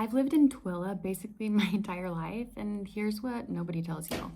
I've lived in Tooele basically my entire life, and here's what nobody tells you.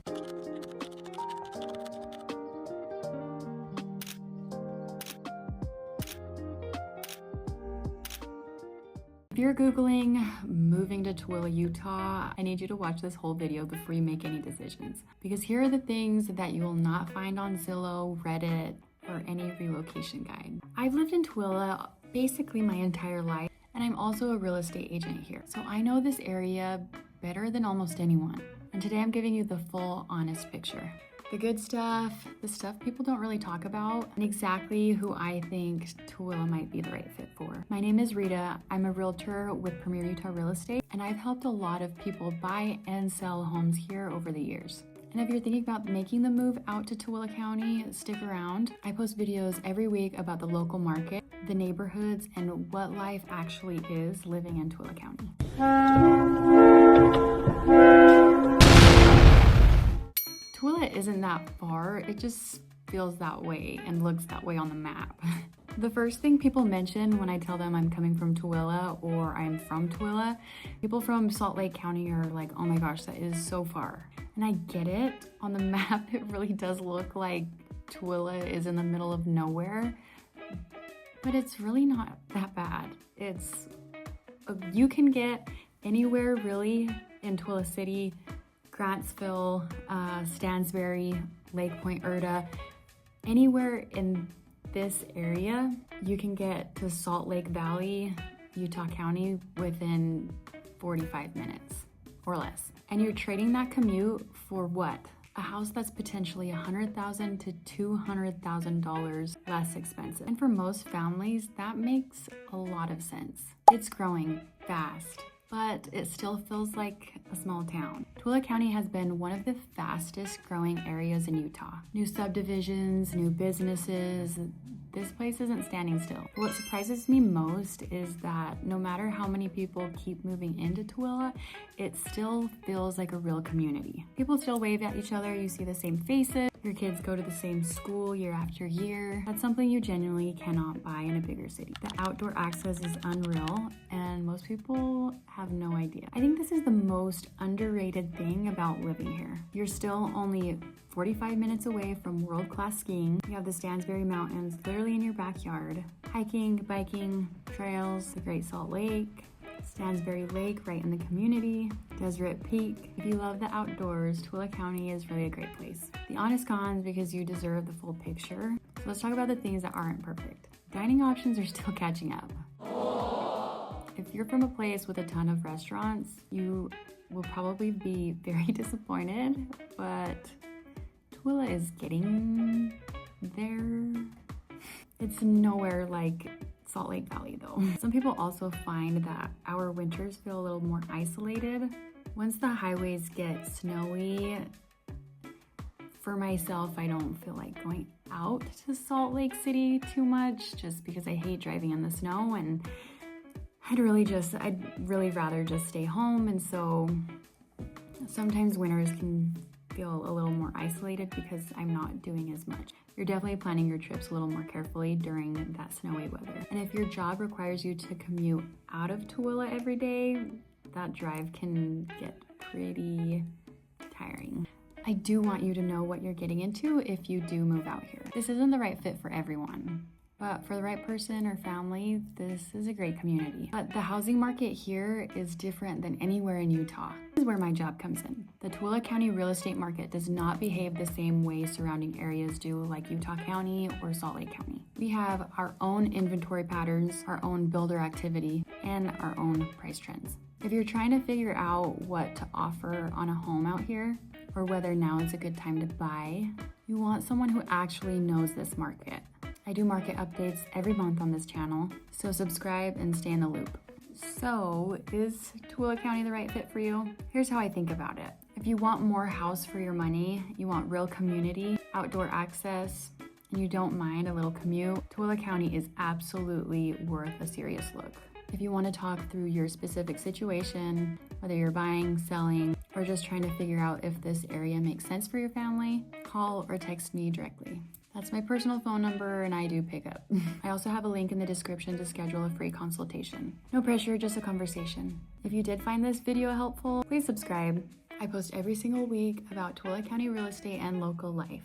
If you're Googling moving to Tooele, Utah, I need you to watch this whole video before you make any decisions. Because here are the things that you will not find on Zillow, Reddit, or any relocation guide. I've lived in Tooele basically my entire life, and I'm also a real estate agent here. So I know this area better than almost anyone. And today I'm giving you the full, honest picture. The good stuff, the stuff people don't really talk about, and exactly who I think Tooele might be the right fit for. My name is Rita. I'm a realtor with Premier Utah Real Estate, and I've helped a lot of people buy and sell homes here over the years. And if you're thinking about making the move out to Tooele County, stick around. I post videos every week about the local market, the neighborhoods, and what life actually is living in Tooele County. Tooele isn't that far, it just feels that way and looks that way on the map. The first thing people mention when I tell them I'm coming from Tooele or I'm from Tooele, people from Salt Lake County are like, oh my gosh, that is so far. And I get it. On the map, it really does look like Tooele is in the middle of nowhere, but it's really not that bad. You can get anywhere really in Tooele City, Grantsville, Stansbury, Lake Point, Erta, anywhere in this area, you can get to Salt Lake Valley, Utah County within 45 minutes or less. And you're trading that commute for what? A house that's potentially $100,000 to $200,000 less expensive. And for most families, that makes a lot of sense. It's growing fast, but it still feels like a small town. Tooele County has been one of the fastest growing areas in Utah. New subdivisions, new businesses. This place isn't standing still. What surprises me most is that no matter how many people keep moving into Tooele, it still feels like a real community. People still wave at each other, you see the same faces, your kids go to the same school year after year. That's something you genuinely cannot buy in a bigger city. The outdoor access is unreal, and most people have no idea. I think this is the most underrated thing about living here. You're still only 45 minutes away from world-class skiing. You have the Stansbury Mountains literally in your backyard. Hiking, biking, trails, the Great Salt Lake, Stansbury Lake right in the community, Deseret Peak. If you love the outdoors, Tooele County is really a great place. The honest cons, because you deserve the full picture. So let's talk about the things that aren't perfect. Dining options are still catching up. If you're from a place with a ton of restaurants, you will probably be very disappointed, but Tooele is getting there. It's nowhere like Salt Lake Valley though. Some people also find that our winters feel a little more isolated. Once the highways get snowy, for myself, I don't feel like going out to Salt Lake City too much just because I hate driving in the snow, and I'd really rather just stay home. And so sometimes winters can feel a little more isolated because I'm not doing as much. You're definitely planning your trips a little more carefully during that snowy weather. And if your job requires you to commute out of Tooele every day, that drive can get pretty tiring. I do want you to know what you're getting into if you do move out here. This isn't the right fit for everyone, but for the right person or family, this is a great community. But the housing market here is different than anywhere in Utah. This is where my job comes in. The Tooele County real estate market does not behave the same way surrounding areas do, like Utah County or Salt Lake County. We have our own inventory patterns, our own builder activity, and our own price trends. If you're trying to figure out what to offer on a home out here, or whether now is a good time to buy, you want someone who actually knows this market. I do market updates every month on this channel, so subscribe and stay in the loop. So, is Tooele County the right fit for you? Here's how I think about it. If you want more house for your money, you want real community, outdoor access, and you don't mind a little commute, Tooele County is absolutely worth a serious look. If you want to talk through your specific situation, whether you're buying, selling, or just trying to figure out if this area makes sense for your family, call or text me directly. That's my personal phone number and I do pick up. I also have a link in the description to schedule a free consultation. No pressure, just a conversation. If you did find this video helpful, please subscribe. I post every single week about Tooele County real estate and local life.